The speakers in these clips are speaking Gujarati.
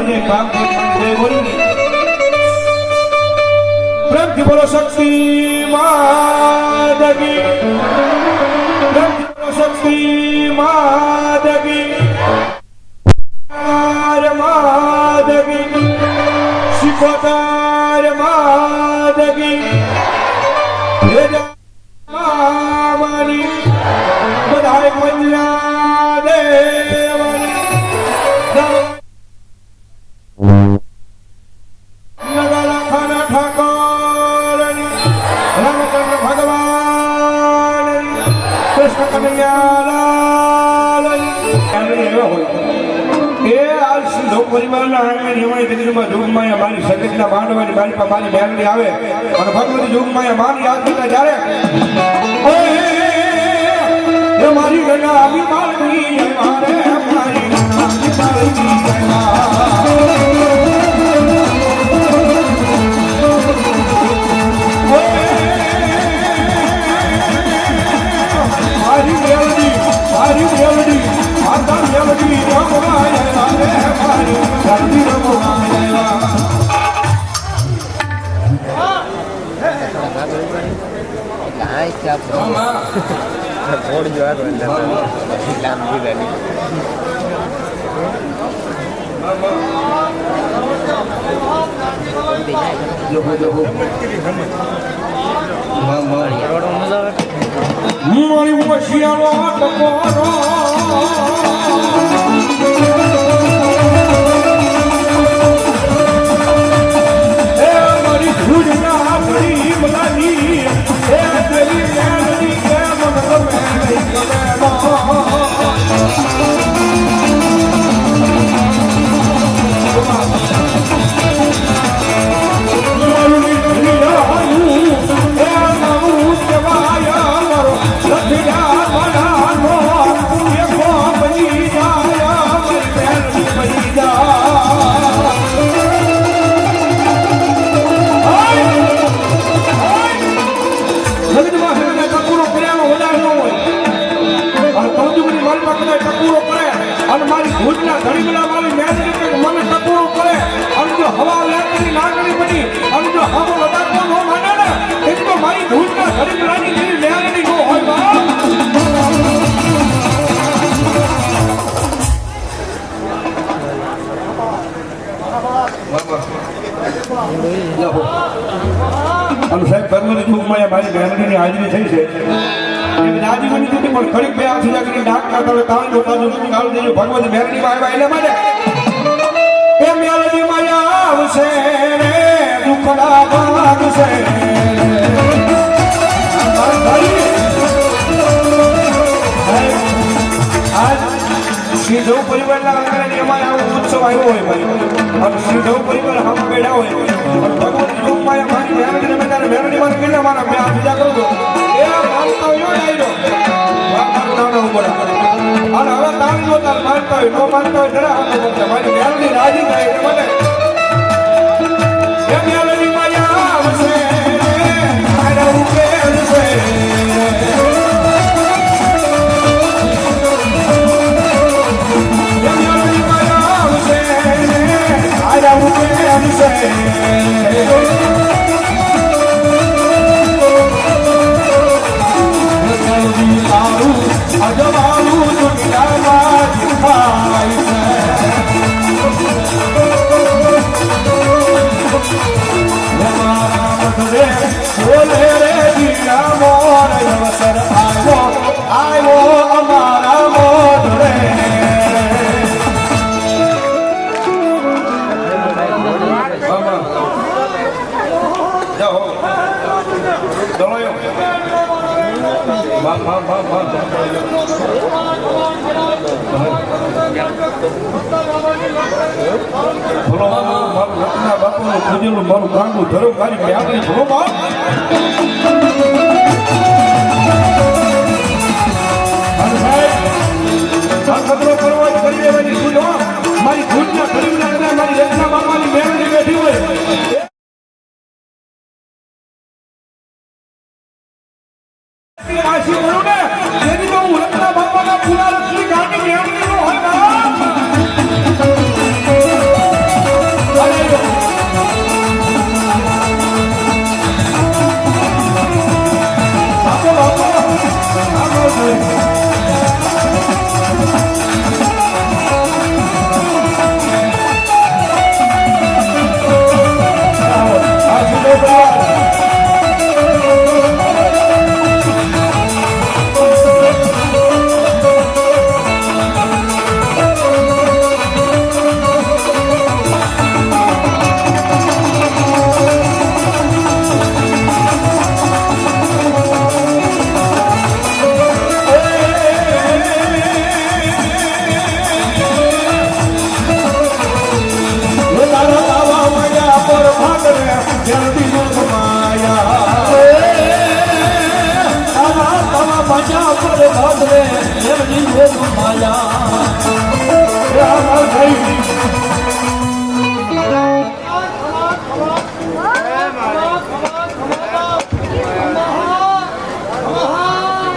જે કામ બોલી પ્રેમથી બોલો શક્તિ માદગી પ્રેમથી બોલો શક્તિ માદગી માદગી શિકોતર માદગી મામાની બધાય મંજરા દેવાની નગરા ખાના ઠાકોરની રામચંદ્ર ભગવાન કૃષ્ણ કનૈયાલાલની એવા હોય એ આ સિંધો પરિવારના આંગણે નિમાણી દીકરીમાં જોગમાયા મારી સગતના માંડવાની મારી પાસે મારી મેલડી આવે અને ભગવતી જોગમાયા મારી યાદ કરતા જ્યારે મારી ગણા આવી માલની મારે મારી ગણા આવી મારી મેલડી મારી મેલડી માતા મેલડી રમવાય રે મારી ધરતી રમવાય બોર્ડ જો આ લાંબી રેડી મારી વશિયાળો ટકોરો એ મારી ધૂળના ભરી બલાની એ દેવી મેલડી કે મન ગમે અને મારી ભૂતના ઘણી બધા મારી મેલડી મને ટકોરો કરે અને જો હવા લાગતી નાગણી બની અને જો હવો વધારતો ન માને ને એક તો મારી ભૂતના ઘણી બધાની જેવી મેલડી નો હોય અને સાહેબ કર્મની યુગમાં મારી મેલડીની હાજરી થઈ છે રાજી બની હતી પણ ખરીક બે આથી જાગરી ડાક ના કરે તાણ જોતા જો કાળ દેજો ભગવતી મેલડી માં આવ્યા એટલે માટે એ મેલડી માં આવશે રે દુખડા ભાગશે આજ સીધો પરિવારના આંગણે અમારે આવો ઉત્સવ આવ્યો હોય ભાઈ અને સીધો પરિવાર હમ બેઠા હોય ભગવતી રૂપમાં મારી મેલડી ને તારે મેલડી માં કેટલા મારા બે આથી જા કરું એ માનતો યો ડાયરો વાપરવાનો ઉમર અને હવે તાણ જો તાર માનતો હોય નો માનતો હોય જરા મારી મેલડી રાજી થાય એટલે મને એ મેલડી માયા આવશે મારા ઉકેલ છે એ મેલડી માયા આવશે મારા ઉકેલ છે અજવાળું દુનિયામાં દેખાય છે બોલે રે જીના મોર અવસર આવ્યો અમારા મોઢ રે જાઓ ચલો મારું કાંડું ધરો મારી મેળવી ભરો મારી ભૂતના ખરીદના મારી રચના બાપાની મેળવી બેઠી હોય આશી બોલું ને તેની તો હું રત્ના બાપાના પુરા રત્ની ગાડી મેળવી નો હોય ભદ્રે એમની ભોગ માયા રામ થઈ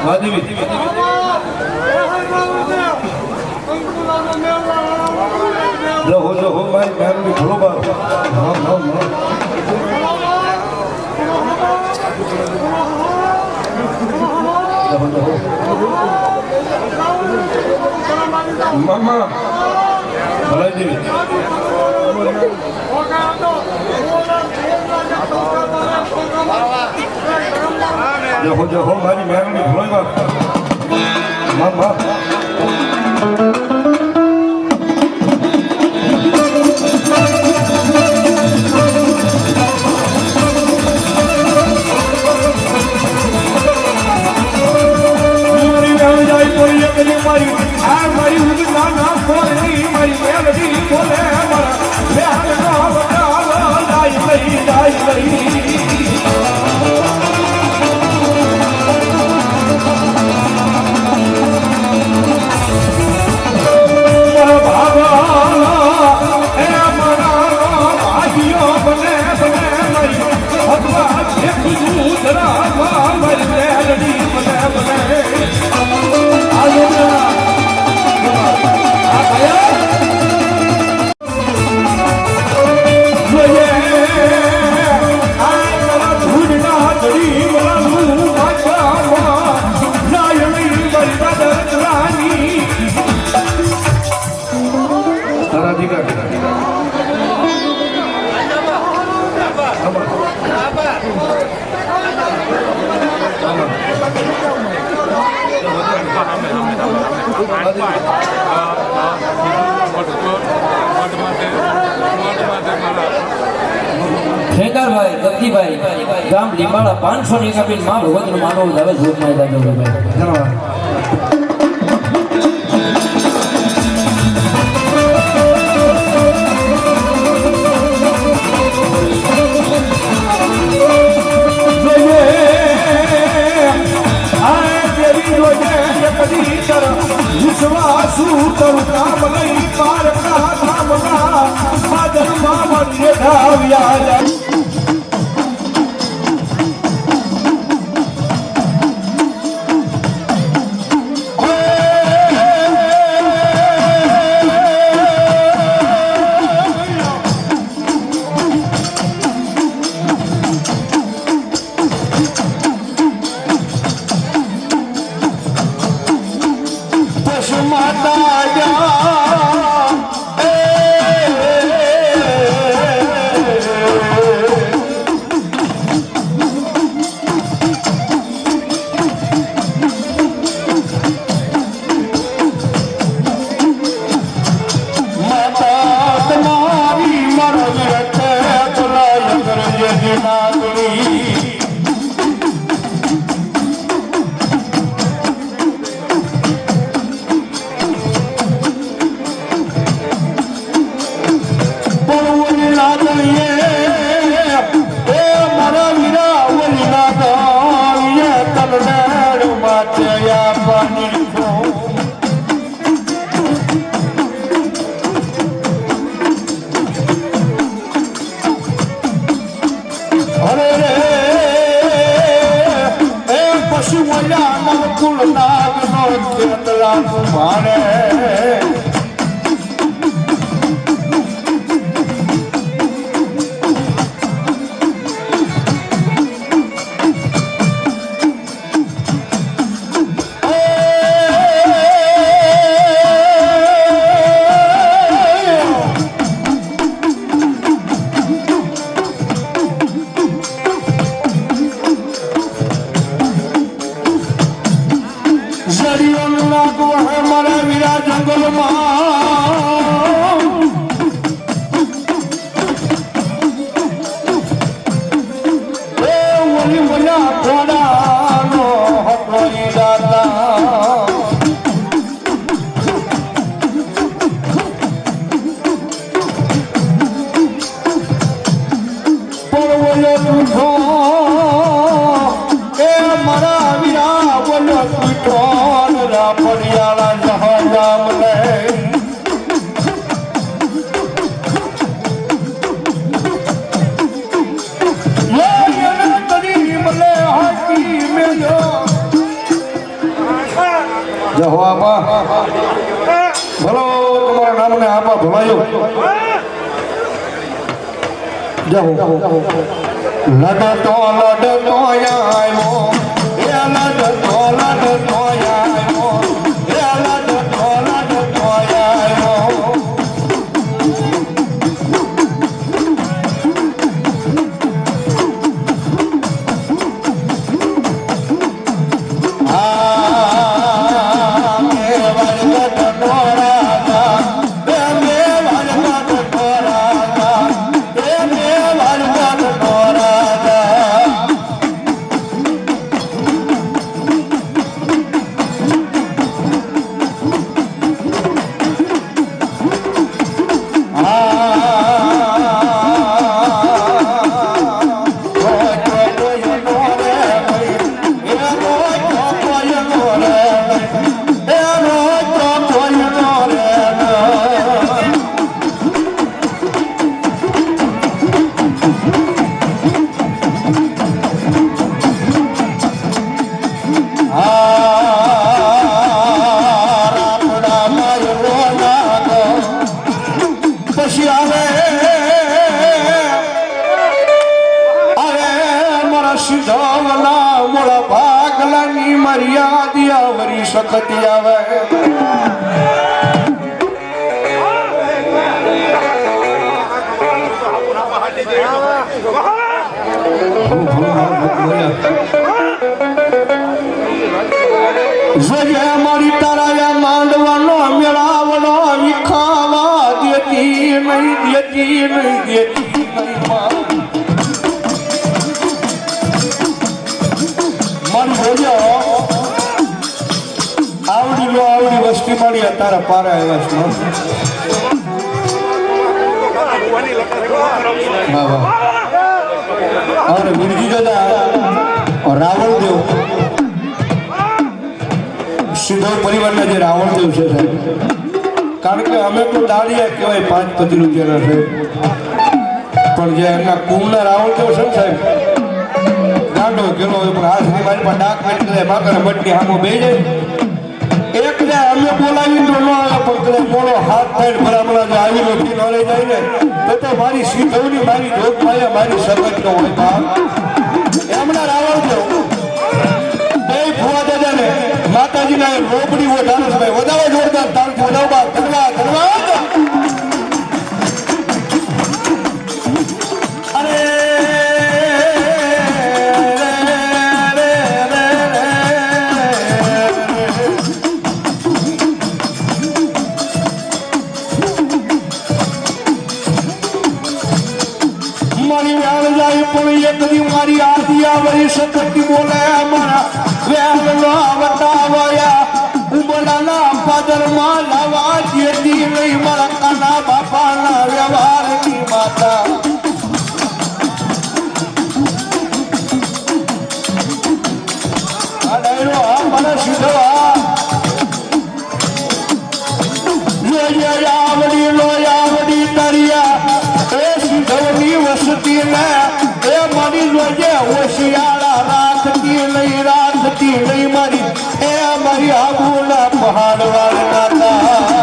વાદેવી લહો લહો મારી ગામની ભોળો મામા ભલાઈ દેવી લહો લહો મારી ગામની ભોળો મામા મારી ઉગના ના ફોરની મારી મેલડી બોલે મારા પ્યાર ના બતાવો જાય લઈ મારા ભાગા એ મારા ભાગ્યો બને બને મારી ભગવા છે કુદરા મારી મેલડી બને બને ખેંગારભાઈ ગતિભાઈ ગામ લીંબાળા 500 ની કાપીને માં ભગવતનું માનવ હવે ભોગમાં દાદો વિશ્વાસુ કરું કામ લઈ પારકા ધામના માદરમાં મને ધાવ્યા જંગલો મને આમાં ભમાયો જાઓ લડતો આવ્યો એ લડતો આવ્યો એ લડતો આવ્યો મર્યાદિયા વરી સખતી આવે મારી તારા માંડવાનો મેળાવનો ખાવા દેતી નહીં આવડી વસ્તી મળી તારા પારા એવા છે વિરજી દાદા રાવણ દેવ સીધો પરિવારના જે રાવણ દેવ છે સાહેબ કારણ કે અમે તો દાળિયા કહેવાય 5 રૂપિયાના છે પણ જે એમના કુંભના રાવણ દેવ છે ને સાહેબ ગાંડો ગેલો હોય પણ આ સુધી મારી પાસે ડાક કાઢી દે માતાના બટની સામો બેસી જાય એક જાય અમે બોલાવી તો ન આવે પણ કદાચ મોડો હાથ થઈને ભલામણા જે આવી નથી ન લઈ જાય ને તો મારી સીધવની મારી જોગમાયા મારી સગત ન હોય બાપ એમના રાવણ દેવ બે ફુવા દાદા ને માતાજીના રોપડી વધારે છે વધારે જોરદાર તારથી વધાવવા ધનવા અરે મારી વ્યાલ જાય પણ એક દી મારી આદિયા વરી સતતી બોલે અમારા વ્યાલ નો વટાવયા ઉબલાના પાદરમાં લાવા જેતી નહીં મારા કાના બાપાના વ્યવહારની માતા આ ડાયરો આ મને સીધો આવડી તરિયા એ સીધવની વસતી ને એ મારી જોજે હોશિયાળા રાખતી નહીં મારી એ મારી આબુના પહાડ વાળના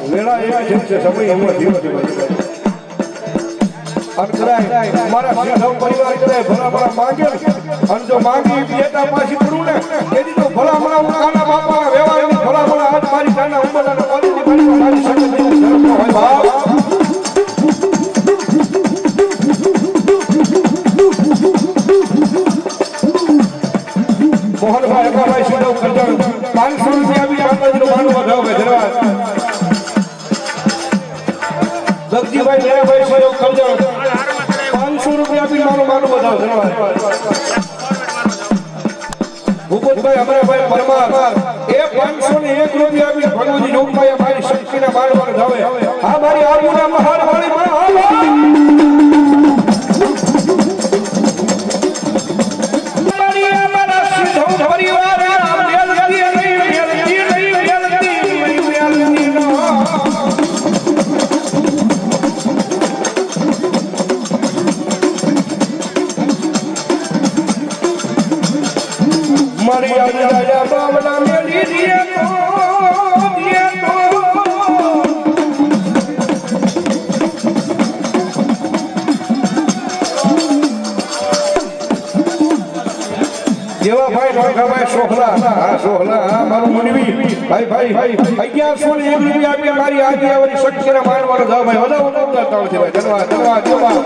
વેળા એવા જેમ છે સમય એમાં જીવ અને કદાય મારા સિંધવ પરિવાર કદાય ભલા ભલા માંગે અને જો માંગી બેટા પાછી પડું ને તેથી તો ભલા ભલા હું કાના બાપાના વ્યવહારની ભલા ભલા આજ મારી કાના ઉંમરના પતિની મારી શક્તિ ધર્મ હોય બાપ મોહનભાઈ અકાભાઈ સિંધવ કરજણ 500 રૂપિયા બી માતાજીનું માનવું વધાવે ધન્યવાદ દક્ષજીભાઈ જયભાઈ સિંધવ કરજણ 500 રૂપિયા બી માનવું વધાવે ધન્યવાદ ભૂપતભાઈ અમરાભાઈ પરમાર એ 501 રૂપિયા બી ભગવતી જોગમાયા મારી શક્તિના માનવાનું ધાવે આ મારી આબુના મહાન વાળી માં જેવા ભાઈ નોખાભાઈ સોહલા હા સોહલા હા મારું મુનવી ભાઈ 1101 રૂપિયા આપી મારી આજે આવરી શક્તિના માનવાનો જાવ ભાઈ વધાવો તાળથી ભાઈ ધન્યવાદ ધન્યવાદ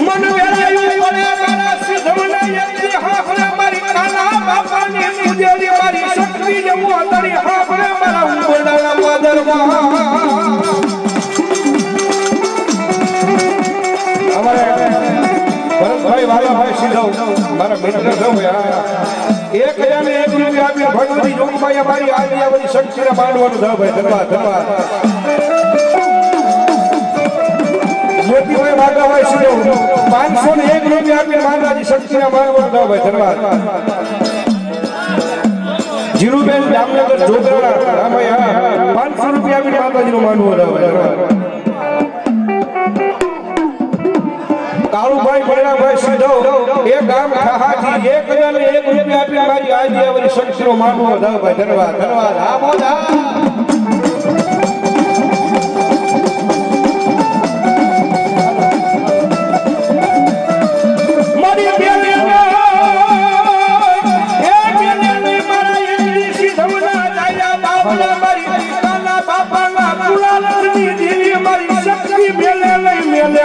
મન વેલાયું પડે મારા સિદ્ધવના યજ્ઞ હાફરે મારી કાના બાપાની મુજેલી મારી શક્તિ જેવું અંતરી હાફરે મારા ઉંબરડાના પાદરમાં ભરતભાઈ વાલાભાઈ સિંધવ મારા મિત્ર છો 1001 રૂપિયા આપી ભગવતી જોગમાયા મારી આજે આવરી શક્તિને માનવાનું જાવ ભાઈ ધન્યવાદ ધન્યવાદ જ્યોતિભાઈ વાઘાભાઈ સિંધવ 501 રૂપિયા આપી માતાજી શક્તિને માનવાનું જાવ ભાઈ ધન્યવાદ જીરુબેન જામનગર જોગરાણા રામૈયા 500 રૂપિયા આપી માતાજીનું માનવું જાવ ભાઈ ધન્યવાદ કાળુભાઈ ભૈરાભાઈ સિંધવ એ ગામ ઠાહાથી 1001 રૂપિયા આપી મારી આજે આવરી શક્તિનો માનવો વધાવ ભાઈ ધન્યવાદ ધન્યવાદ હા મોજા મારી બેને મારા ઇંગ્લિશ સિંધવના દાયા બાપલા મારી કાના બાપાના કુલાલની દેવી મારી શક્તિ મેલે લઈ મેલે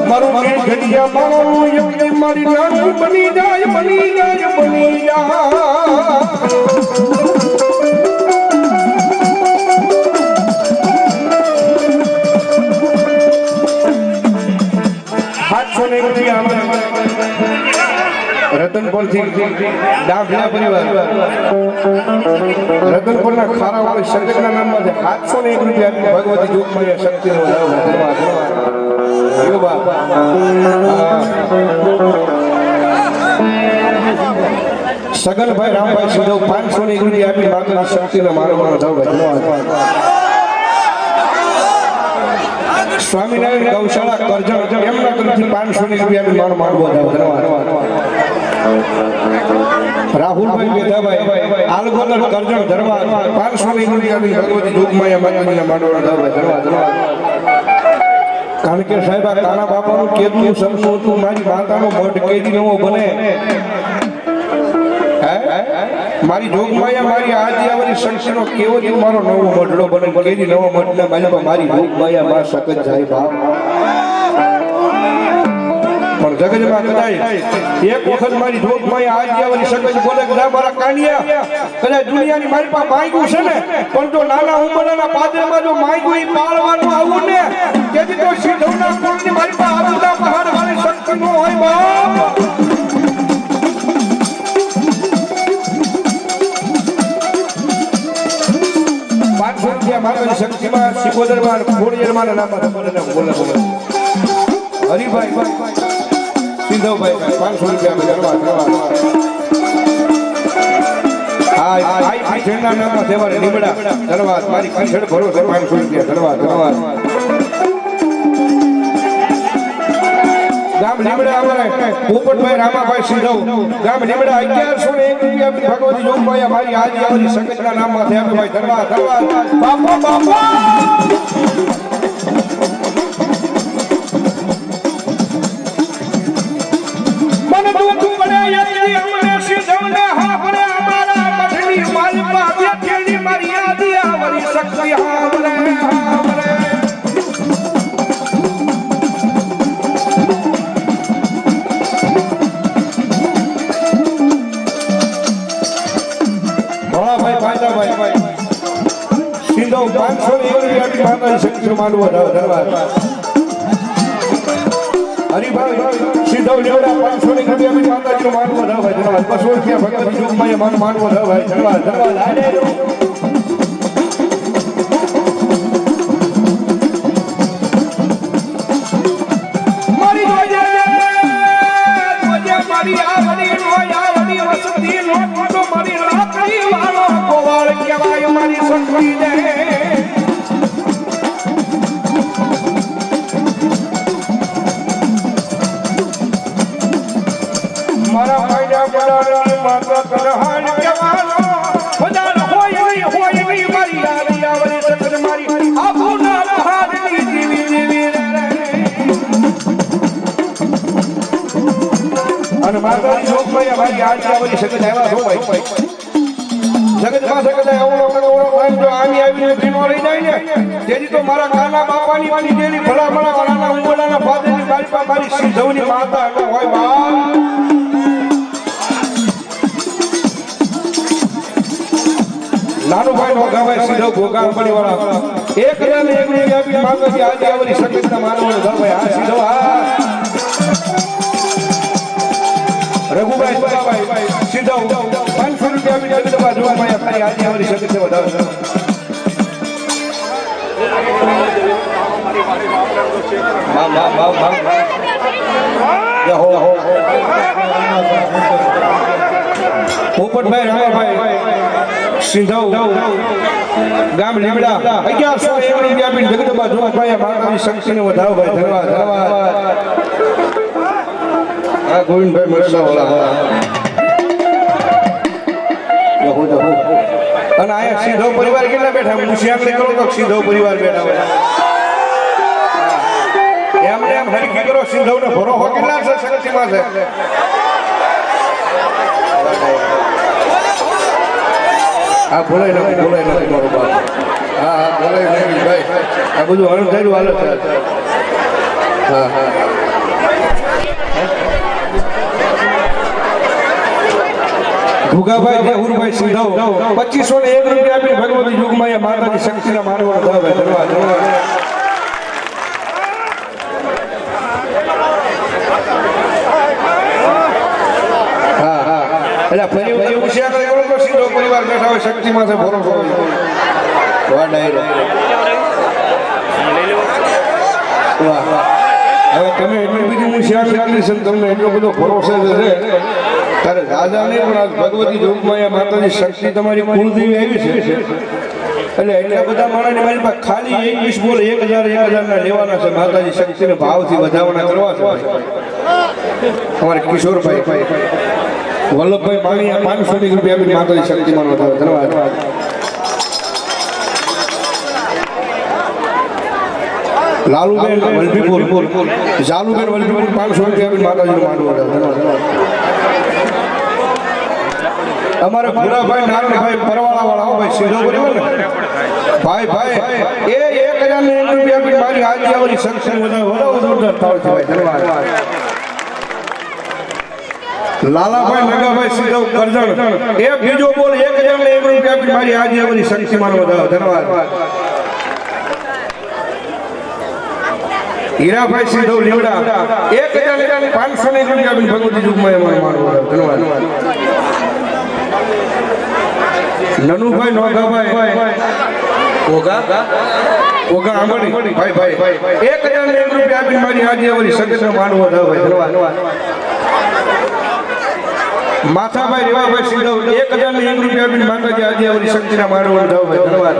મારું ઘડિયા મારું યજ્ઞ મારી નાની બની જાય બની જાય બની જાય રતનપુરથી ડાભલા પરિવાર રતનપુરના ખારાવાળી શંકરના નામમાં 701 રૂપિયા ભગવતી જોગમાયા શક્તિનો ધન્યવાદ સગનભાઈ રામભાઈ સિંધવ 501 રૂપિયા આપી માતાની શક્તિનો માનવાનો ધન્યવાદ સ્વામિનારાયણ ગૌશાળા કરજણ એમના તરફથી 500 રૂપિયા મારો માનવો ધન્યવાદ રાહુલભાઈ બેઠાભાઈ આલગોદર કરજણ ધન્યવાદ 501 રૂપિયા ભગવતી જોગમાયા માતાજીના માનવાનો ધન્યવાદ કારણ કે સાહેબ આ કાના બાપાનું કેદું સમજું હતું મારી માતાનો મઢ કેદી નવો બને મારી જોગમાયા મારી આજે આવરી શક્તિનો કેવો જ મારો નવો મઢડો બને કેદી નવો મઢના માલિકા મારી જોગમાયા માં સકત જાય બાપ પણ જગતમાં કદાચ એક વખત મારી જોગમાયા આજે આવરી સકત બોલે કે મારા કાનિયા કદાચ દુનિયાની મારી પાસે માંગ્યું છે ને પણ જો નાના ઉંમરના પાદરમાં જો માંગ્યું એ પાળવાનું આવું ને તેથી તો સિંધવના કુળની મારી પાસે આબુના પહાડ વાળી શક્તિ નો હોય બાપ 500 રૂપિયા માતાની શક્તિમાં સિકોદરમાં ખોડિયારમાં નામમાં બોલે હરિભાઈ સિંધવભાઈ 500 રૂપિયા આ જેના નામમાં દેવાને લીમડા ધન્યવાદ મારી કંઠળ ભરો 500 રૂપિયા ધન્યવાદ ધન્યવાદ ગામ લીમડા અમારે પોપટભાઈ રામાભાઈ સિંધવ ગામ લીમડા 1101 રૂપિયા ભગવતી જોગભાઈ મારી આજે આવરી સંગતના નામમાં થયા ભાઈ ધન્યવાદ બાપો બાપો મને દુઃખ પડે યતી અમને સિંધવને હા પડે અમારા મઠની મારી પાસે કેડી મારી આજે આવરી શક્તિ હા પડે સિંધવ 501 રૂપિયા માતાજી શક્તિ માનવો ધન્યવાદ હરિભાઈ સિંધવ લેવડા 501 રૂપિયા માતાજી માનવો ધન્યવાદ 200 રૂપિયા ભગવતી જોગમાએ માનવો ધન્યવાદ મારી આવડી રોયા વસતી નો મોટો મારી રાખડી વાળો ગોવાળ કહેવાય મારી સંગી દે મારા ભાઈના બડાની માતા કરહાણ કહેવાનો બજાર હોય નહીં મારી આવી આવરી સકર મારી આબુના બહારની જીવી અને માતાજી જોગભાઈ અમારી આજે આવરી સકર આવ્યા છો ભાઈ જગતમાં સકર એવડો ટાઈમ જો આમી આવીને ફીનો લઈ જાય ને તેથી તો મારા કાના બાપાની વાલી દેરી ભલા વાળાના ઉંબડાના ફાદરની બારી મારી સિંધવની માતા હોય બા નાનુભાઈ નો ગાવાય સિંધવ ભોગામ પડીવાળા 1001 રૂપિયા આપી માતાજી આજે આવરી સકતના માનવાનો ગાવાય આ સિંધવ આ રઘુભાઈ સુરાભાઈ સિંધવ 500 રૂપિયા આપી જગદંબા જોગમાએ ફરી આજે આવરી સકતને વધારે પોપટભાઈ રામાભાઈ સિંધવ ગામ લીમડા 1101 રૂપિયા આપીને જગદંબા જોગભાઈ માતાજી શક્તિને વધાવો ભાઈ ધન્યવાદ આ ગોવિંદભાઈ મરસાવાળા અને આયા સિંધવ પરિવાર કેટલા બેઠા મુશિયાકડી કરો તો સિંધવ પરિવાર બેઠા હોય એમને એમ હરકી કરો સિંધવને ભરો હો કેટલા છે શક્તિમાં છે આ બોલાય નથી મારો બાપ હા બોલાય નહીં ભાઈ આ બધું અણધાર્યું હાલત હા ભુગાભાઈ દેહુરભાઈ સિંધવ 2501 રૂપિયા આપી ભગવતી જોગમાએ માતાજી શક્તિના માનવાનો ધન્યવાદ એટલે ફરી ઉશિયા કરે તો સિંધવ પરિવાર બેઠા હોય શક્તિમાં છે ભરોસો વાહ ડાયરો વાહ હવે તમે એટલી બધી ઉશિયા કરી છે તમને એટલો બધો ભરોસો છે ત્યારે રાજા નહીં પણ આ ભગવતી જોગમાએ માતાજી શક્તિ તમારી કુળદેવી આવી છે એટલે એટલા બધા માણસની મારી પાસે ખાલી 21 બોલ 1000 ના લેવાના છે માતાજી શક્તિને ભાવથી વધાવવાના કરવા છે અમારે કિશોરભાઈ વલ્લભભાઈ માણિયા 500 રૂપિયા આપી માતાજી શક્તિમાન વધાવે ધન્યવાદ લાલુબેન વલભીપુર જાલુબેન વલભીપુર 500 રૂપિયા આપી માતાજીનું માનવું વધાવે ધન્યવાદ અમારે ભૂરાભાઈ નારાયણભાઈ પરવાળા વાળા ભાઈ સિંધવ બોલ્યો ને ભાઈ એ 1001 રૂપિયા આપી મારી આજે આવરી શક્તિને વધાવો જોરદાર થાવ છે ભાઈ ધન્યવાદ લાલાભાઈ નગાભાઈ સિંધવ કરજણ એ બીજો બોલ 1001 રૂપિયા આપી મારી આજે આવરી શક્તિમાન વધાવો ધન્યવાદ હીરાભાઈ સિંધવ લીમડા 1005 રૂપિયા આપી ભગવતી જોગમાએ માનવો ધન્યવાદ નનુભાઈ નોગાભાઈ ઓગા આંબડી ભાઈ 1001 રૂપિયા આપી મારી આજે આવરી શક્તિને માનવો ધન્યવાદ માથાભાઈ રેવાભાઈ સિંધવ 1001 રૂપિયા આપીને માતાજી આજે આવરી શક્તિના માનવો ધન્યવાદ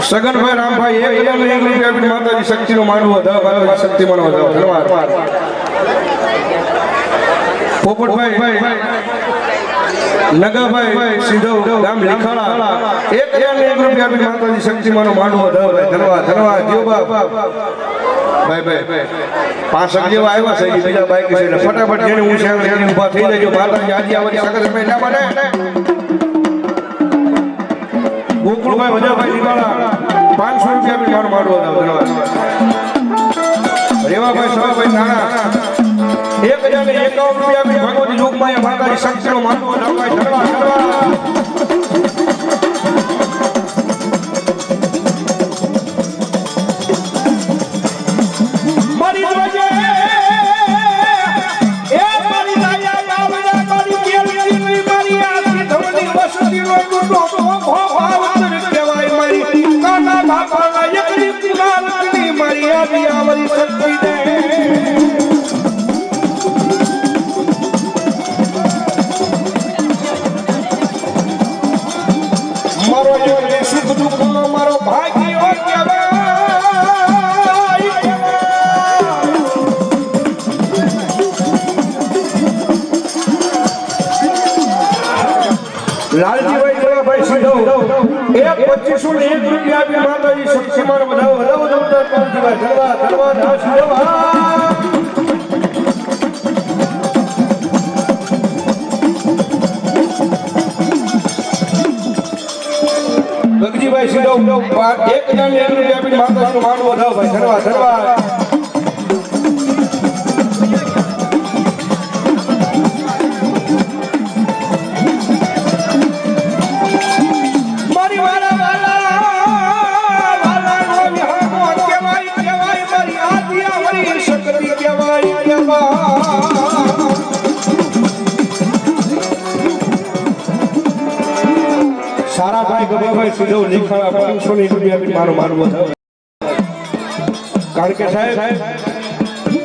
સગનભાઈ રામભાઈ 1,001 રૂપિયા આપીને માતાજી શક્તિનો માંડવો વધાવો શક્તિમાનો વધાવો ધન્યવાદ પોપટભાઈ નગાભાઈ સિંધવ ગામ લીખાડા 1,001 રૂપિયા આપીને માતાજી શક્તિમાનો માંડવો વધાવો ધન્યવાદ જીવબા ભાઈ પાંચ જેવા આવ્યા છે બીજા બાઈક છે એટલે ફટાફટ જેને હું છે એને ઊભા થઈ જજો માતાજી આજે આવવાની સગત સમય એટલા માટે ગોકુળભાઈ વજાભાઈ લીવાળા 500 રૂપિયા બી મારો માંડવો હતો ધન્યવાદ રેવાભાઈ સવાભાઈ નાણા 1,051 રૂપિયા બી ભગવતી જોગમાયા માતાજી શક્તિનો માંડવો ધન્યવાદ લાલજીભાઈ જેવાભાઈ સિંધવ 2501 રૂપિયા આપી માતાજી શક્તિમાન વધાવો ગગજીભાઈ સિંધવ 1,001 રૂપિયા આપી માતાજીનો માંડવો વધાવો ભાઈ ધન્યવાદ સારાભાઈ ગભાભાઈ સિંધવ લીખાડા 500 રૂપિયા આપી મારો માંડવો વધાવો કારણ કે સાહેબ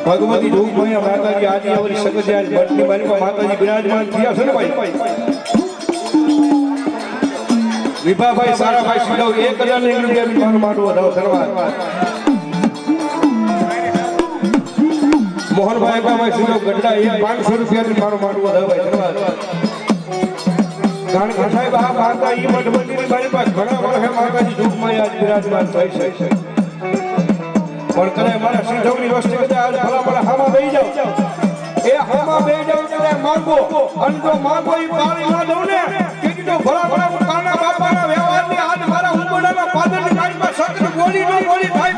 ભગવતી જોગમાયા માતાજી આજે આવરી સગજાર ભટ્ટની બારીમાં માતાજી બિરાજમાન થયા છે ને ભાઈ વિભાભાઈ સારાભાઈ સિંધવ 1,001 રૂપિયા આપી મારો માંડવો વધાવો ધન્યવાદ મોહનભાઈ અગાભાઈ સિંધવ ગઢડા 500 રૂપિયા આપી મારો માંડવો વધાવો ધન્યવાદ કારણ કે સાહેબ આ માતા ઈ મઠમંદિરની મારી પાસે ઘણા વર્ષે માતાજી જોગમાયા આજ બિરાજમાન થઈ છે પણ કરે મારા સિંધવની વસ્તી બધા આજ ભલા ભલા હામાં બેહી જાવ એ હામાં બેહી જાવ ત્યારે માંગો અને જો માંગો ઈ પાણી ના દઉં ને કે જો ભલા ભલા હું કાના બાપાના વ્યવહારની આજ મારા ઉંબડાના પાદરની ગાડીમાં સકર ગોળી નો ગોળી થાય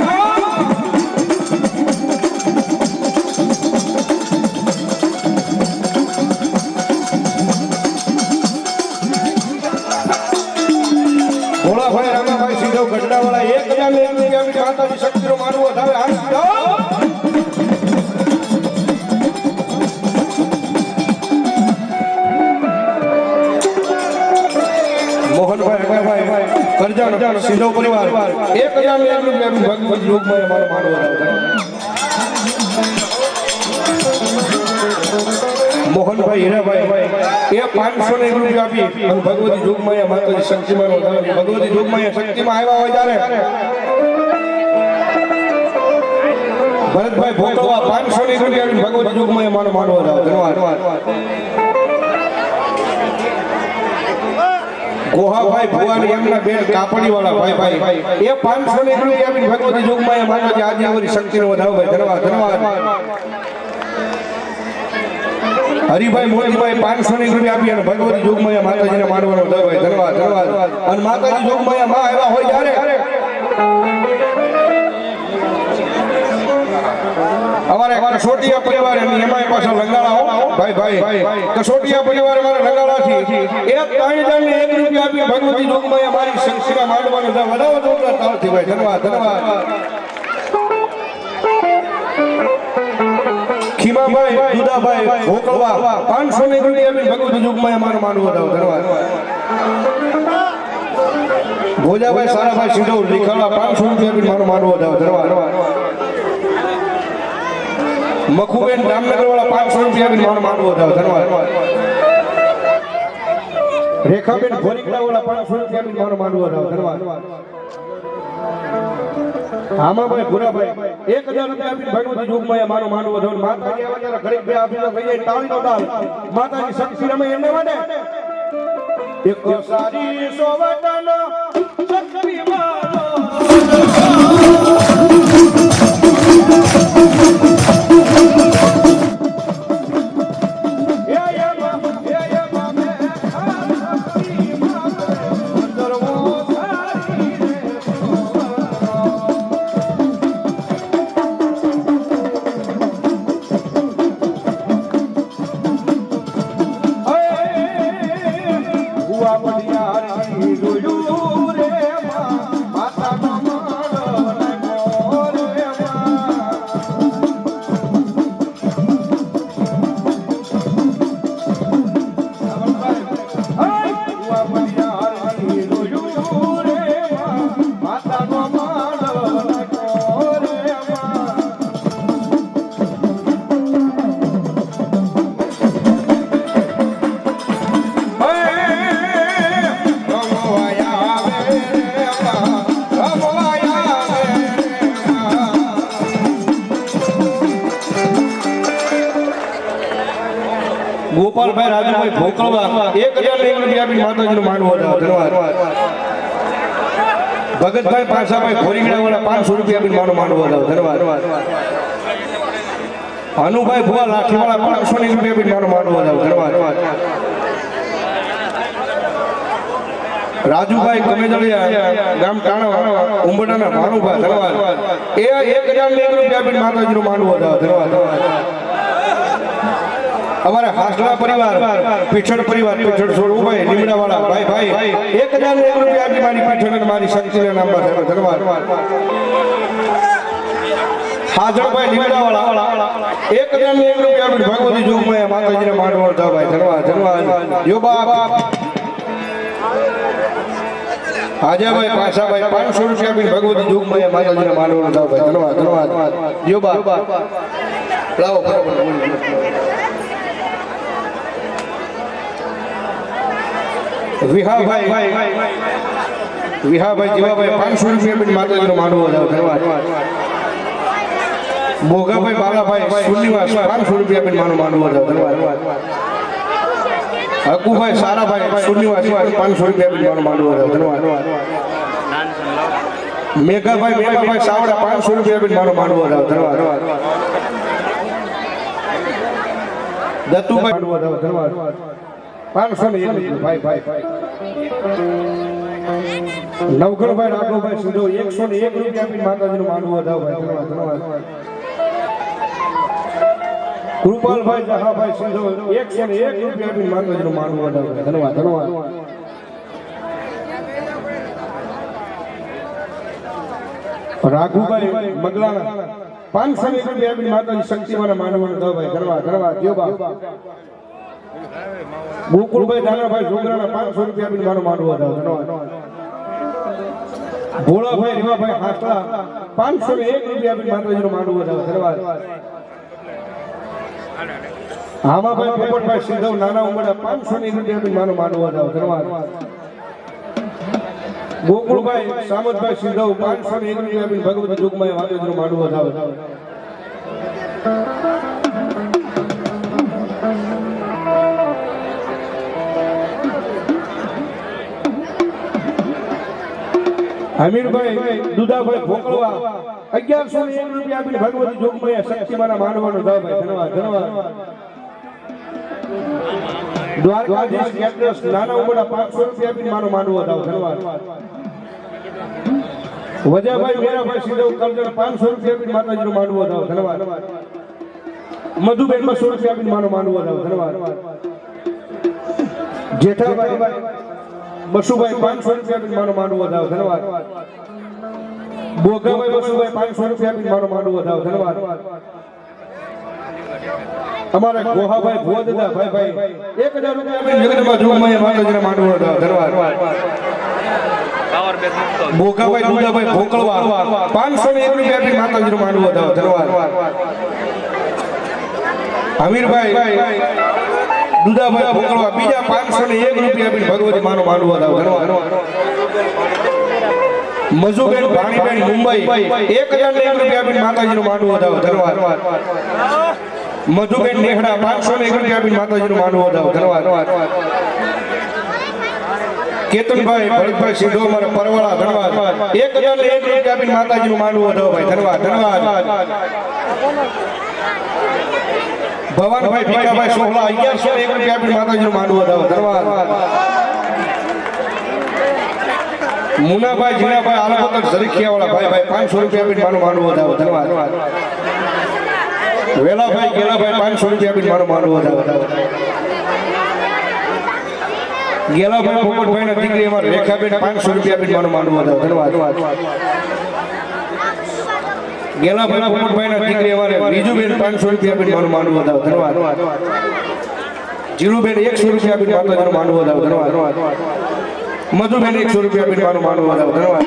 ભોળાભાઈ રામાભાઈ સિંધવ ગઢડાવાળા 1,001 રૂપિયા માતાજી શક્તિનો માંડવો વધાવે મોહનભાઈ અગાભાઈ કરજાણ સિંધવ પરિવાર 1,001 રૂપિયા ભગવતી જોગમાયા મારો માંડવો વધાવે મોહનભાઈ હીરાભાઈ એ 501 રૂપિયા આપી અને ભગવતી જોગમાયા માતાજી શક્તિમાન ભગવતી જોગમાયા શક્તિમાં આવ્યા હોય ત્યારે ભરતભાઈ ભોકળવા 501 રૂપિયા આપી ભગવતી જોગમાયા માનો માંડવો ધન્યવાદ ગોહાભાઈ ભુવાની એમના બેન કાપડી વાળા ભાઈ એ 501 રૂપિયા આપી ભગવતી જોગમાયા માતાજી આજે અમારી શક્તિનો વધાવો ભાઈ ધન્યવાદ હરિભાઈ મોતીભાઈ 501 રૂપિયા આપી અને ભગવતી જોગમાયા માતાજીને માંડવાનો દવાઈ ધન્યવાદ અને માતાજી જોગમાયા માં આવ્યા હોય ત્યારે અમારે કસોટિયા પરિવાર એમાં પાછો લંગાડા ભાઈ કસોટિયા પરિવાર અમારા લંગાડા થી એક 3 જણને 1 રૂપિયા આપી ભગવતી જોગમાયા મારી શક્તિના માંડવાનો વધાવો જોરદાર તાળથી ભાઈ ધન્યવાદ ખીમાભાઈ દુદાભાઈ ભોકળવા 501 રૂપિયા આપી ભગવતી જોગમાયા મારો માંડવો વધાવો ધન્યવાદ ભોજાભાઈ સારાભાઈ સિંધવ લીખાડા 500 રૂપિયા આપી મારો માંડવો વધાવો ધન્યવાદ મખુબેન જામનગર વાળા 500 રૂપિયા આપી મારો માંડવો વધાવો ધન્યવાદ રેખાબેન ભોરીકડા વાળા 500 રૂપિયા આપીને મારો માંડવો જાવ ધન્યવાદ આમાં ભાઈ ભૂરાભાઈ 1000 રૂપિયા આપીને ભગવતી જોગમાં મારો માંડવો જાવ માતાજી આવે ત્યારે ઘરે બે આપીને થઈ જાય તાળીનો તાલ માતાજી શક્તિ રમે એમને માટે એક સારી સોવટનો શક્તિ મારો ગોપાલભાઈ રાજુભાઈ ભોકળવા 1000 રૂપિયા માતાજીનો માંડવો ધન્યવાદ ભગતભાઈ પાસાભાઈ ખોરીગડા વાળા 500 રૂપિયા આપીને મારો માંડવો ધન્યવાદ અનુભાઈ ભુવા લાઠી વાળા 500 રૂપિયા આપીને મારો માંડવો ધન્યવાદ રાજુભાઈ કમેજળિયા ગામ ટાણા ઉંબડાના ભાનુભાઈ ધન્યવાદ એ 1000 રૂપિયા આપીને માતાજીનો માંડવો ધન્યવાદ हमारे हासला परिवार पीछड़ परिवार पीछड़ छोड़ू भाई लीमड़ा वाला भाई भाई 1000 रुपया की मारी पीछड़ ने मारी शक्ति ने नाम पर धन्यवाद हाजर भाई लीमड़ा वाला 1000 रुपया की भगवती जोग में माताजी ने मानवर था भाई धन्यवाद धन्यवाद यो बाप आजा भाई पाशा भाई 500 रुपया की भगवती जोग में माताजी ने मानवर था भाई धन्यवाद धन्यवाद यो बाप लाओ विहाभाई जीवाभाई 500 रुपया में माताजी नो मानવો ધન્યવાદ મોગાભાઈ બાલાભાઈ સુનિવાસ 500 रुपया में मानવો ધન્યવાદ હકુભાઈ સારાભાઈ સુનિવાસ 500 रुपया में मानવો ધન્યવાદ મેઘાભાઈ સાવડા 500 रुपया में मानવો ધન્યવાદ દત્તુભાઈ માનવો ધન્યવાદ 501 भाई भाई नवगढ़ राघव भाई सुधो 101 रुपया भी माताजी नो मानવો था भाई धन्यवाद कृपाल भाई जहां भाई सुधो 101 रुपया भी माताजी नो मानવો था धन्यवाद धन्यवाद राघव भाई मगलाना 501 रुपया भी माताजी शक्ति वाला मानવો था भाई धन्यवाद धन्यवाद जो बाप गोकुलभाई दानाभाई जोगराना 500 रुपया भी मारो मानવો था धन्यवाद भोलाभाई રીવાભાઈ હાસલા 501 रुपया भी माताजीનો मानવો था धन्यवाद હામાભાઈ પોપટભાઈ સિંધવ નાના ઉમડા 501 रुपया भी मारो मानવો था धन्यवाद गोकुलभाई સામતભાઈ સિંધવ 501 रुपया भी भगवती जोगમાં માતાજીનો मानવો था हमीरभाई दुधाभाई भोकलवा 1101 रुपया भी भगवती जोगमय शक्ति माना मानવાનો था भाई धन्यवाद धन्यवाद द्वारकाधीश कैटरस नाना उमड़ा 500 रुपया भी मानो मानવો था धन्यवाद वजयभाई मेराभाई सिद्धव करजण 500 रुपया भी माताजी नो मानવો था धन्यवाद मधुबेन 200 रुपया भी मानવો था धन्यवाद जेठाभाई बसुभाई 500 रुपया भी मानવો था धन्यवाद बोगाभाई बसुभाई 500 रुपया भी मानવો था धन्यवाद हमारे गोहाभाई भोददा भाई भाई 1000 रुपया भी जगदंबा जोगमय माताजीने मानવો था धन्यवाद बोगाभाई दुधाभाई भोकलवा 501 रुपया भी माताजीने मानવો था धन्यवाद हमीरभाई दुधाभाई भोकलवा बीजा 500 રૂપિયા આપીને ભગવતી માનો માંડવો વધાવો ધન્યવાદ મજુબેન ભાણીબેન મુંબઈ 1001 રૂપિયા આપીને માતાજીનો માંડવો વધાવો ધન્યવાદ મધુબેન નેહડા 501 રૂપિયા આપીને માતાજીનો માંડવો વધાવો ધન્યવાદ કેતનભાઈ ભરતભાઈ સિંધો અમારા પરવાળા ધન્યવાદ 1001 રૂપિયા આપીને માતાજીનો માંડવો વધાવો ભાઈ ધન્યવાદ ભવાનભાઈ ભીખાભાઈ સોહલા 1101 રૂપિયા આપીને માતાજીનો માંડવો વધાવો ધન્યવાદ મુનાભાઈ જીનાભાઈ આલકોતર ઝરીખિયાવાળા ભાઈ 500 રૂપિયા આપીને માનો માંડવો વધાવો ધન્યવાદ વેલાભાઈ ગેલાભાઈ 500 રૂપિયા આપીને માનો માંડવો વધાવો ગેલાભાઈ પોપટભાઈ ના દીકરી અમાર રેખાબેન 500 રૂપિયા આપીને માનો માંડવો વધાવો ધન્યવાદ ગેલાભાઈ પોપટભાઈ ના દીકરી અમારે બીજુબેન 500 રૂપિયા આપીને માનો માંડવો વધાવો ધન્યવાદ જીલુબેન 100 રૂપિયા આપીને માતાજીનો માંડવો વધાવો ધન્યવાદ મધુબેન 100 રૂપિયા આપીને માનો માંડવો વધાવો ધન્યવાદ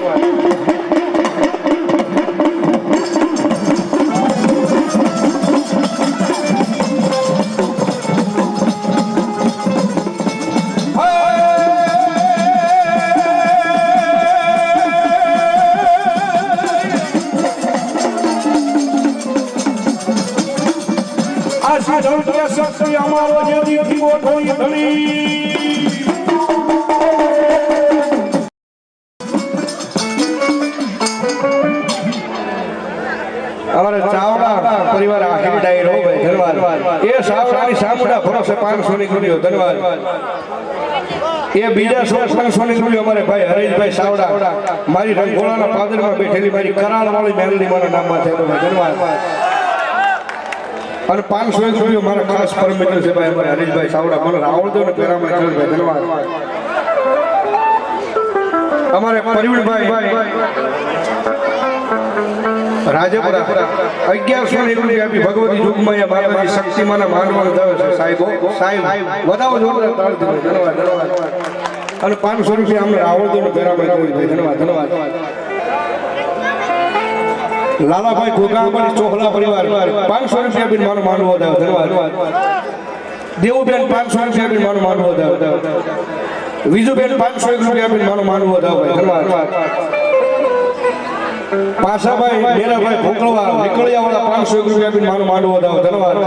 શક્તિ અમારો જે દીધી ગોઠવી ધણી અમારા ચાવડા પરિવાર આખી ડાયરો ભાઈ ધન્યવાદ એ સાવડાની સામુડા ભરોસે 500 ની ગુડીઓ ધન્યવાદ એ બીજા 500 ની ગુડીઓ અમારે ભાઈ હરેશભાઈ સાવડા મારી રંગોળાના પાદરમાં બેઠેલી મારી કરાળ વાળી મેલડી મારા નામમાં છે ભાઈ ધન્યવાદ અને 501 રૂપિયા મારા ખાસ પરમિટર છે ભાઈ અમારે હરીશભાઈ સાવડા મને આવડતો ને પેરામણ કરે ભાઈ ધન્યવાદ અમારે પરિવીણભાઈ રાજપુરા 1101 રૂપિયા આપી ભગવતી જોગમાયા માતાજી શક્તિમાના માંડવા વધાવે છે સાહેબ વધાવો જોરદાર તાળી દીધો ધન્યવાદ અને 500 રૂપિયા અમને આવડતો ને પેરામણ કરે ભાઈ ધન્યવાદ લાલાભાઈ ગોગાંબલી ચોહલા પરિવાર 500 રૂપિયા આપીને માનો માંડવો વધાવો ધન્યવાદ દેવુબેન 500 રૂપિયા આપીને માનો માંડવો વધાવો વિજુબેન 501 રૂપિયા આપીને માનો માંડવો વધાવો ધન્યવાદ પાસાભાઈ મેરાભાઈ ભોકળવા નીકળિયાવાળા 501 રૂપિયા આપીને માનો માંડવો વધાવો ધન્યવાદ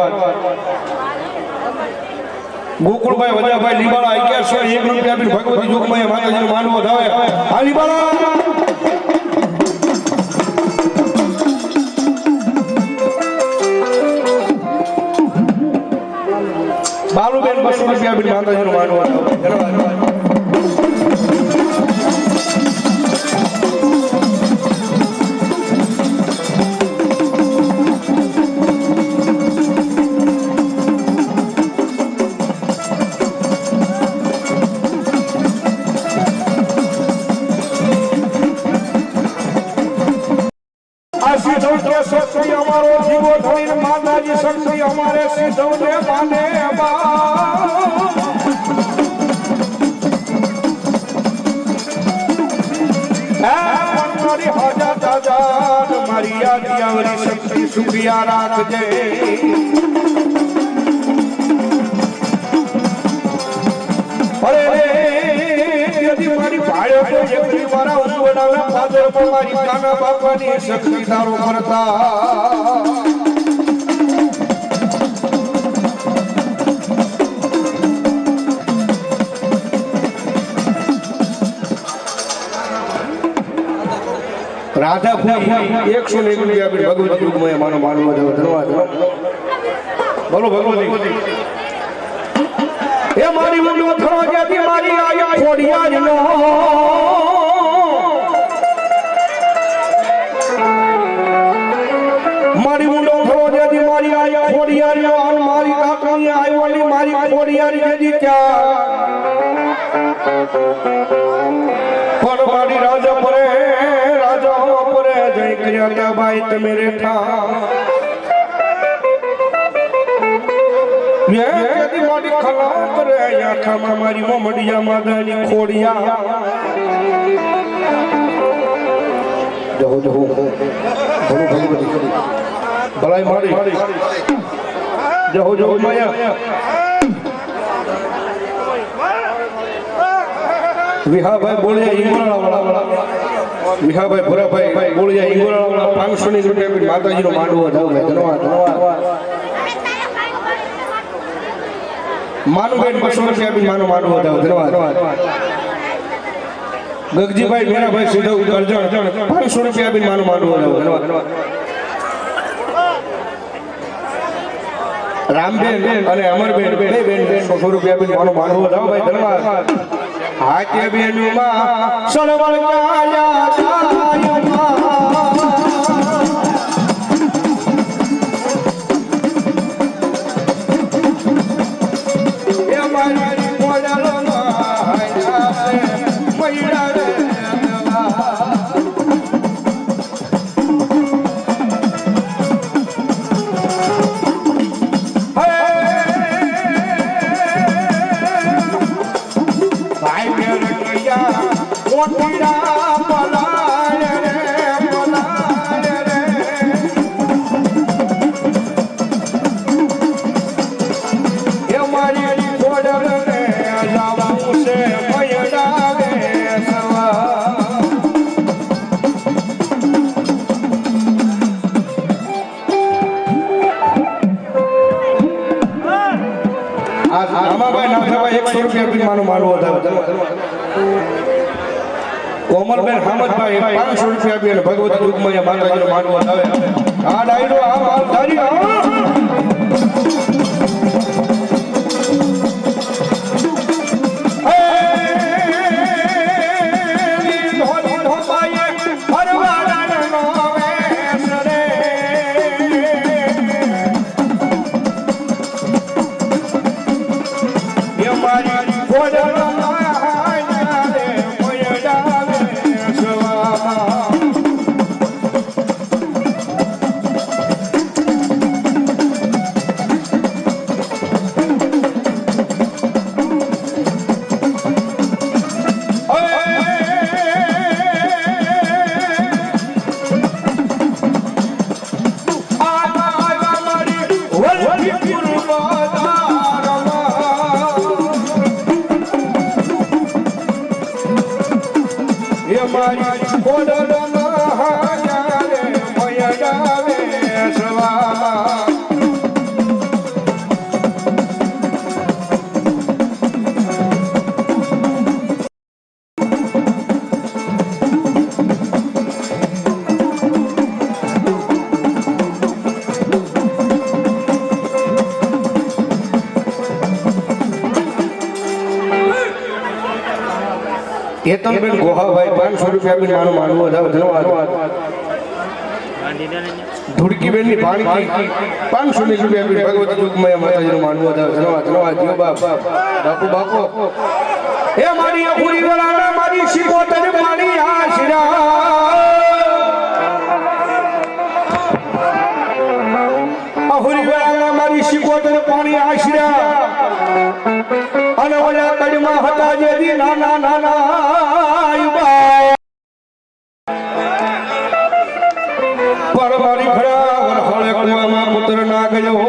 ગોકુળભાઈ વજાભાઈ લીબાળા 1101 રૂપિયા આપીને ભગવતી જોગમાયા માતાજીનો માંડવો વધાવે આ લીબાળા બાલુબેન 200 રૂપિયા આપીને માતાજીનો માંડવો વધાવો ધન્યવાદ શક્તિ અમારો જીવો ધણીને માતાજી શક્તિ અમારે સિદ્ધવને માને મારી હાજા દાદા મારી યાદી શક્તિ સુખિયા રાખજે અરે મારી ભાડે તો એકલી મારા ઉંબડાના ફાધરમાં મારી કાના બાપાની શક્તિ તારો કરતા રાધા ફૂઈ 101 રૂપિયા આપી ભગવતી યુગમાં માનો માંડવો વધાવો ધન્યવાદ બોલો ભગવતી એ મારી મુંડો થરો જ્યાંથી મારી આયા ખોડિયાર નો મારી મુંડો થરો જ્યાંથી મારી આયા ખોડિયાર નો અને મારી કાકણી આવ્યોની મારી ખોડિયાર જેદી ક્યાં પણ મારી રાજા પરે જય કર્યા ભાઈ તમે રેઠા મારી ખલા કરે આખામાં મારી મોમડિયા માદાની ખોડિયા જહો ભગવતી ભલાઈ મારી જહો માયા વિહાભાઈ બોળિયા ઈંગોળા વાળા વિહાભાઈ ભોરાભાઈ બોળિયા ઈંગોળા વાળા 500 ની રૂપિયા માતાજીનો માંડવો જાવ ધન્યવાદ માનુબેન 200 રૂપિયા આપી માનો માંડવો જાવ ધન્યવાદ ગગજીભાઈ મેરાભાઈ સીધો કરજણ 500 રૂપિયા આપી માનો માંડવો જાવ ધન્યવાદ રામબેન અને અમરબેન બે બેન 100 રૂપિયા આપી માનો માંડવો જાવ ભાઈ ધન્યવાદ હાથે બેનુમાં સળવળ કાયા કાયમાં એ મારી મોડલમાં હાયા છે મૈડા રે મોટીડા પલાય રે એ મારી ખોડલ રે લાવું છે મયડા રે સવા રામાભાઈ નાથાભાઈ 100 રૂપિયા આપી માનો માનવો હતો કોમલબેન હામદભાઈ 500 રૂપિયા આપી અને ભગવતી દુઃખમય માતાજીનો માંડવો આવે આ ડાયરો આ માલધારી કેતનબેન ગોહાભાઈ 500 રૂપિયા આપીને માનો માંડવો જાવ ધન્યવાદ ધુડકીબેન ની ભાણકી 500 રૂપિયા આપીને ભગવતી દુઃખમય માતાજીનો માંડવો જાવ ધન્યવાદ જીઓ બાપુ એ મારી અપૂરી વરાણા મારી શિકોતર મારી આશરા અપૂરી વરાણા મારી શિકોતર પાણી આશરા અને ઓલા કડમાં હતા જે દી નાના પર મારી ખરા વરહળે કુવામાં પુત્ર ના ગયો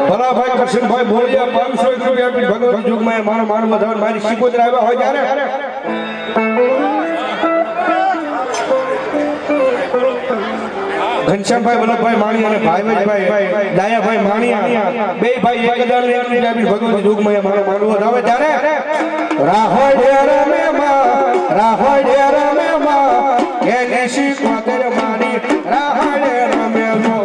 ભલાભાઈ કરશનભાઈ બોલિયા 500 રૂપિયા આપી ભગવતી યુગમાં મારો માન મધવન મારી શિકોતર આવ્યા હોય ત્યારે ઘનશ્યામભાઈ વલ્લભભાઈ માણી અને ભાઈભાઈ દાયાભાઈ માણિયા બે ભાઈ 1000 રૂપિયા આપી ભગવતી યુગમાં મારો માનવો આવે ત્યારે રાહોય રમે માં એ નિશી કોતર મારી રાહોય રમે લો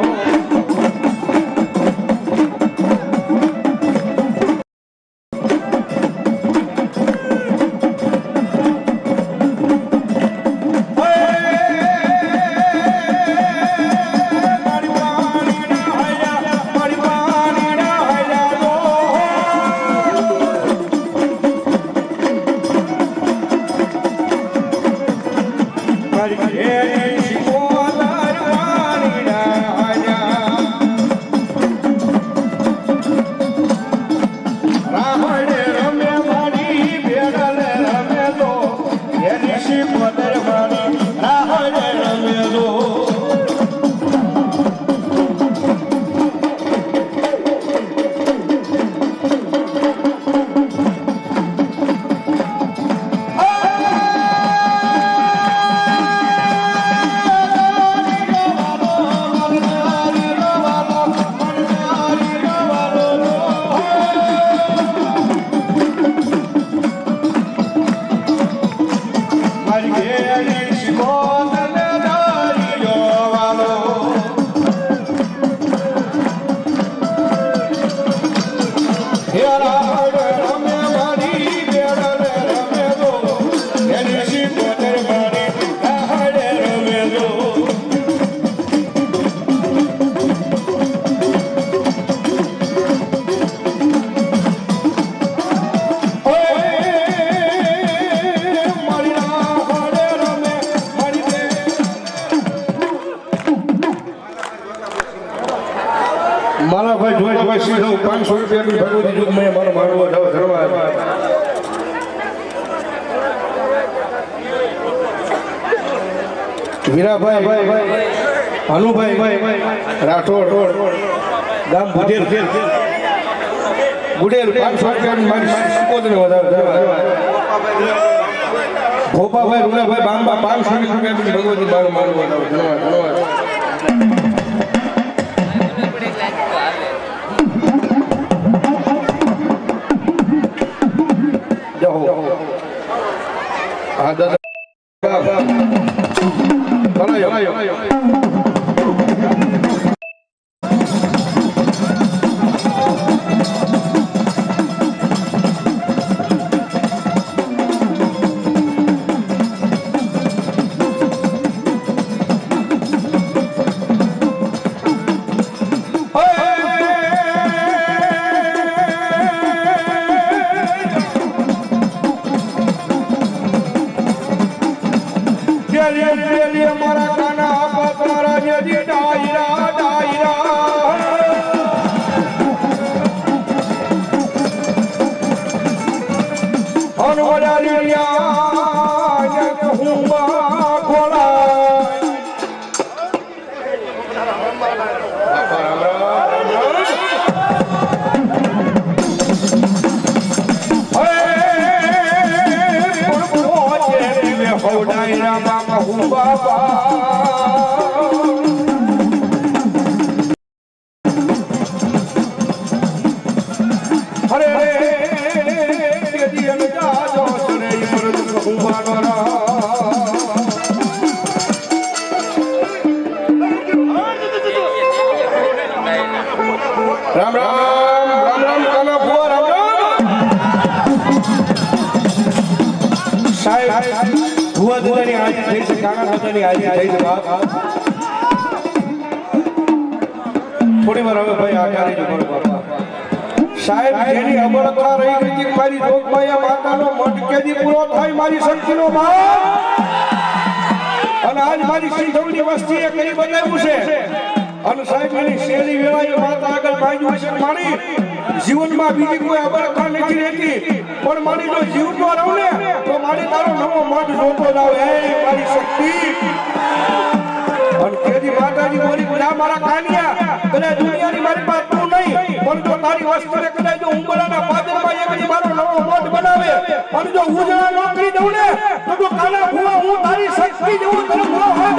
Hey, હે રાડ રમે મારી બેડ રમે દો એની શિકોતર મારી રાડ રમે દો મારા ભાઈ જોઈ ભાઈ સીધો 500 રૂપિયાની ભગવતી દૂધ મેં મારો મારવો જાવ ધરવા વીરાભાઈ ભાનુભાઈ રાઠોડ ગામ બુડેર 500 રૂપિયાની મારી સિકોતર વધારે ધરવા ભોપાભાઈ રૂડાભાઈ બાંબા 500 રૂપિયાની ભગવતી મારો મારવો જાવ ધરવા હા દાદા મારા કાના આપા તારા જેજી ડાયરા ડાયરા અનવડાલિયા હુંબા ખોલા ડાયરા બાપા હું બાપા અરે કેદી અન જાજો સરે મરદ હું બાનરા રામ રામ કાના ફુવા રામ સાહેબ ભુવા દાદાની હાજરી થઈ છે કાકા દાદાની હાજરી થઈ છે બાપ થોડી વાર હવે ભાઈ આગારી જો મારો બાપા સાહેબ જેની અબળતા રહી ગઈ કે મારી જોગમાયા માતાનો મઠ કેદી પૂરો થાય મારી શક્તિનો બાપ અને આજ મારી સિંધવની વસ્તીએ કરી બતાવ્યું છે અને સાહેબ એની શેરી વેળાએ માતા આગળ માંગ્યું છે મારી જીવનમાં બીજી કોઈ અબળતા નથી રહેતી પણ મારી જો જીવતો રહું ને તો મારી તારો નવો મઠ જોતો જાવ હે મારી શક્તિ અને કેદી માતાજી બોલી બોલા મારા કાનિયા કદાચ દુનિયાની મારી પાસે તું નહીં પણ જો તારી વસ્તુને કદાચ જો ઉંબરાના પાદરમાં એક મારો નવો મઠ બનાવે અને જો ઉજળા ન કરી દઉં ને તો કાના ભૂવા હું તારી શક્તિ જેવું તને બોલો હે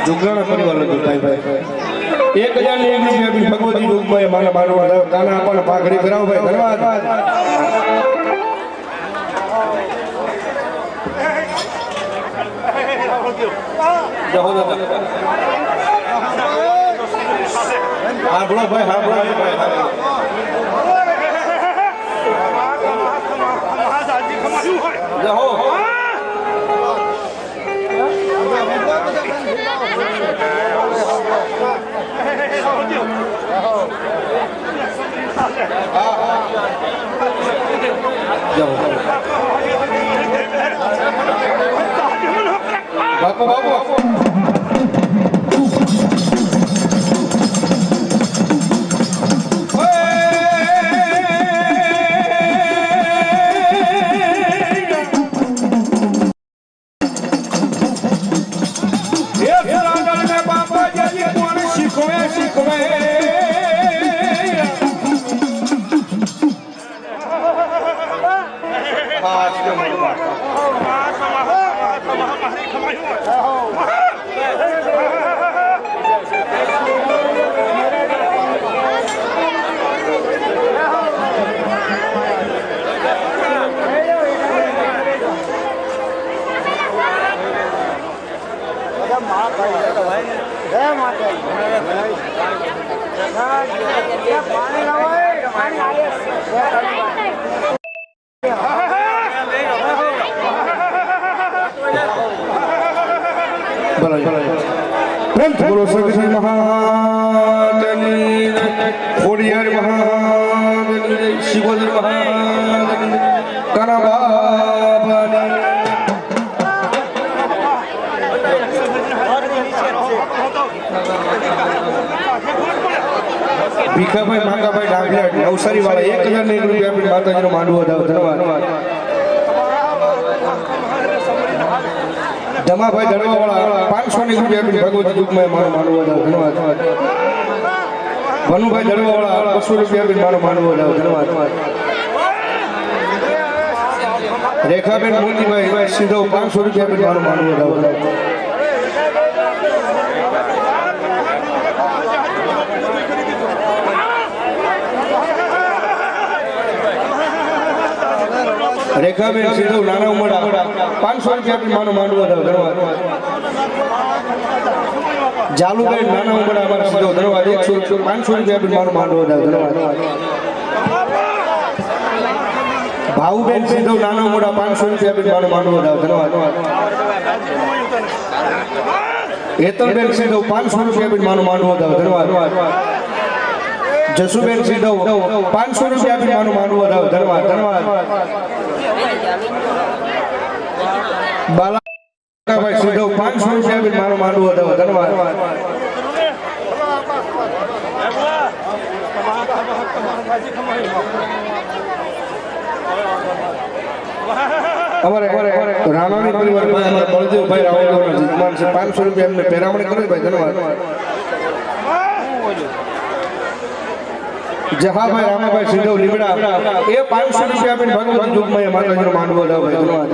जुगराना परिवार भाई 1001 भगवती रूप में माना मानवा काना अपन पाघड़ी कराओ भाई धन्यवाद જહો દાદા હા બોલો ભાઈ હા બોલો ભાઈ હા જહો બાપુ બાપુ બોલો સગરી મહાદેવની ખોડિયાર મહાદેવની શિવોદર મહાદેવની કાના બાબાની ભીખાભાઈ માંગાભાઈ ડાંગલિયા નવસારી વાળા 1001 રૂપિયા આપીને માતાજીનો માંડવો ધન્યવાદ જમાભાઈ દડવા વાળા 500 રૂપિયા આપીને ભગવતી દુઃખમાં મારો માંડવો ધન્યવાદ ભનુભાઈ દડવા વાળા 200 રૂપિયા આપીને મારો માંડવો ધન્યવાદ રેખાબેન મોતીભાઈ સીધો 500 રૂપિયા આપીને મારો માંડવો ધન્યવાદ રેખાબેન સીધો નાના ઉમડા 500 રૂપિયા આપીને માનો માંડવો ધન્યવાદ જાલુબેન નાના ઉમડા અમારા સીધો ધન્યવાદ 500 રૂપિયા આપીને માનો માંડવો ધન્યવાદ ભાવુબેન સીધો નાના ઉમડા 500 રૂપિયા આપીને માનો માંડવો ધન્યવાદ હેતલબેન સીધો 500 રૂપિયા આપીને માનો માંડવો ધન્યવાદ જસુબેન સીધો 500 રૂપિયા આપીને માનો માંડવો ધન્યવાદ બાલાભાઈ સીધો 500 રૂપિયા આપીને મારો માંડવો ધન્યવાદ અમારે રાણાની પરિવાર ભાઈ અમારા બળદેવભાઈ રાવળદેવના જજમાન છે 500 રૂપિયા એમને પેરામણી કરી ભાઈ ધન્યવાદ જહાભાઈ રામાભાઈ સિંધવ લીમડા એ 500 રૂપિયા આપીને ભગવતી દુઃખમાં માતાજીનો માંડવો ધન્યવાદ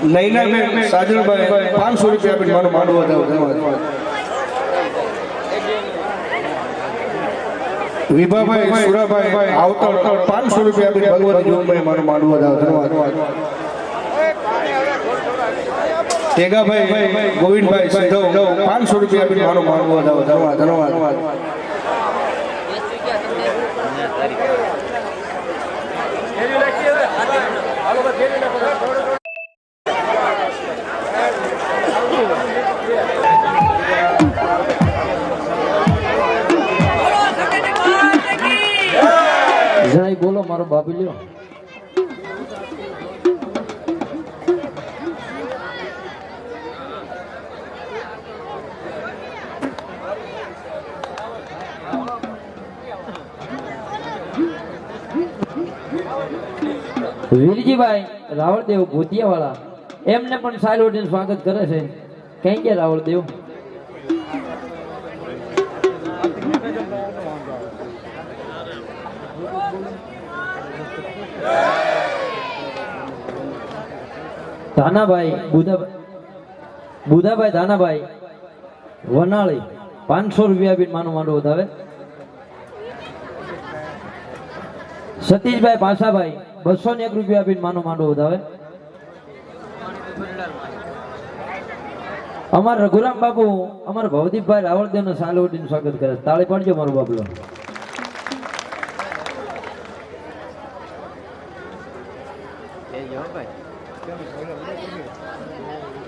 નૈનાબેન સાજણભાઈ 500 રૂપિયા આપીને મારો માંડવો ધન્યવાદ વિભાભાઈ સુરાભાઈ આવતર 500 રૂપિયા આપીને ભગવતી દુઃખમાં મારો માંડવો ધન્યવાદ ટેગાભાઈ ગોવિંદભાઈ સિંધવ 500 રૂપિયા આપીને મારો માંડવો ધન્યવાદ જરાય બોલો મારો બાબી લ્યો વીરજીભાઈ રાવળદેવ ભૂતિયા વાળા એમને પણ સાયલોડીન સ્વાગત કરે છે કઈ ગયા રાવળદેવ ધાનાભાઈ બુધાભાઈ ધાનાભાઈ વનાળી 500 રૂપિયા બી માનો માંડવો વધાવે સતીશભાઈ પાસાભાઈ 201 રૂપિયા બી માનો માંડવો વધાવે અમાર રઘુરામ બાપુ અમાર ભવદીપભાઈ રાવળદેવ નું સાલ ઉડીને સ્વાગત કરે તાળી પાડજો મારું બાપલો એ જો ભાઈ